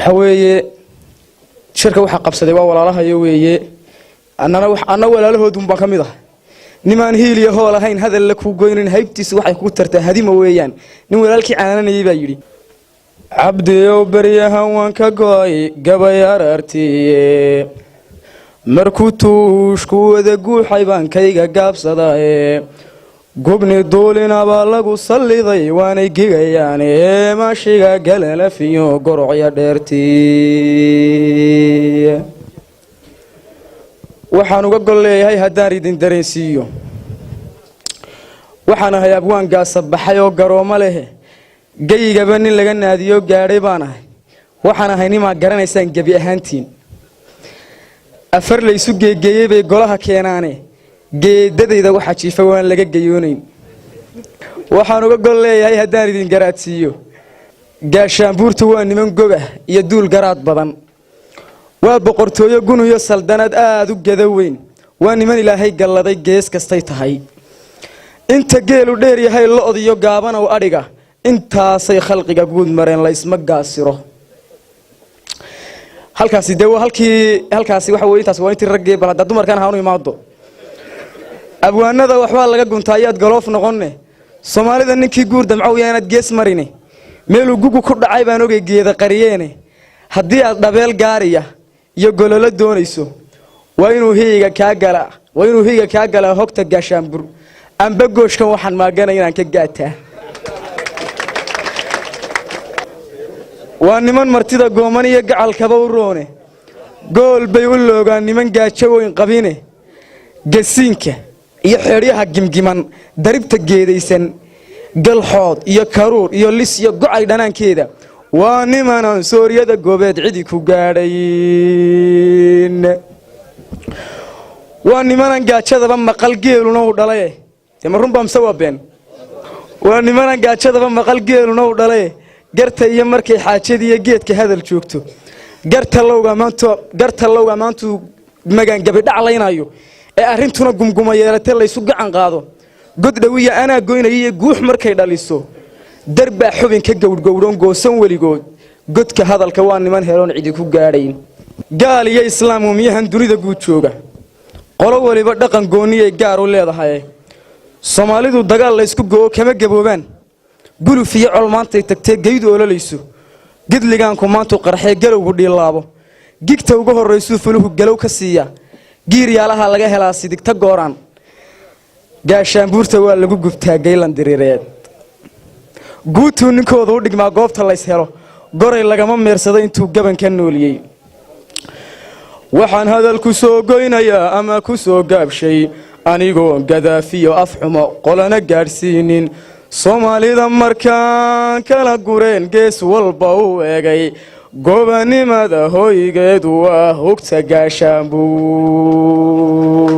حوي شركة واحد قبصة ولا لها يوي أنا ولا له دم بكميضة نمان هيلي هو لهين هذا اللي كوجين هيبتي سواء يكوترته هذه مويان نقول لك أنا يبيري عبدي وبريها وانك جاي جباير أرتي مركوتوش كوذا جو حيبان كيجا جاب صداي قبني دولنا بالغو صلي ضي وانا جيجياني ماشي قلنا فيو قرعي درتي waxaan uga gol leeyahay hadaan idin dareensiyo waxaan ahay abwaan gaasab baxay oo garoomo leh geyigaba nin laga naadiyo gaaray baan ahay waxaan ahay nima garanaysaan gabi ahaantiin afar la isu geeyay bay golaha keenaane geedadayda waxa jiifa waan laga geyoonayn waxaan uga gol leeyahay hadaan idin garaadsiyo gaashaanbuurtu waa niman goga iyo duul garaad badan waa boqortooyo gunuyo saldanad aad u gadaweyn waa niman ilaahay galladay gees kastay tahay inta geelu dheer yahay lo'od iyo gaaban oo adhiga intaasay khalqiga guud mareen la isma gaasiro halkaasi deewa halkaasi waxa weey intaas waa intii ragay bal hada dumarkan haanu imaado abwaanada waxba laga guntaayad galoof noqonne Soomaalida ninkii guur damcow yaanad gees marine meelu gugu ku dhacay baan ogay geeda qariyeene hadii aad dhabeel gaariya iyo gololo doonayso waa inuu hiiga ka gala hogta gaashaanbur amba gooshkan waxaan maaganay inaan ka gaataa waa niman martida gooman iyo gacalkaba u roone gool bay u loogaan niman gaajo weyn qabine gasiinka iyo xeeriyaha gimgiman daribta geedaysan galxood iyo karuur iyo lis iyo gocay dhanaankeeda waa niman sooriyada goobeed cidi ku gaadhayn waa niman gaajadaba maqal geeluna u dhalay marun baamsa wabeen waa niman gaajadaba maqal geeluna u dhalay garta iyo markay xaajadiyo geedka hadal joogto garta lowga maantu magan gabi dhaclaynayo ee arintuna gumguma yeelatay la isu gacan qaado god dhawiya ana goynayay guux markay dhaliso darba xubin ka gowdgowdon goosan waligood godka hadalka waa niman heeloon cidi ku gaadhayn gaal iyo islaam miyahan dunida guud jooga qolo waliba dhaqan gooniyay gaar u leedahay Soomaalidu dagaal la isku goo kama gaboobaan guluf iyo col maanta tagtay geeyd ololeyso gidligaan ku maanta qarxay galowgu dhilaabo gigta ugu horeyso fuluhu galow ka siiya giiryaalaha laga helaa sidigta gooraan gaashaanbuurta waa lagu gubtaa geylan diriireed guutu ninkooda u dhigmaa goobta la is helo goray lagama meersado intuu gaban ka nooliyay waxaan hadal ku soo goynayaa ama ku soo gaabshay anigoo gadaafiyo afxumo qolana gaarsiinin Soomaalida markaan kala gureen gees walba u eegay gobanimada hoygeedu waa hogta gaashaanbuur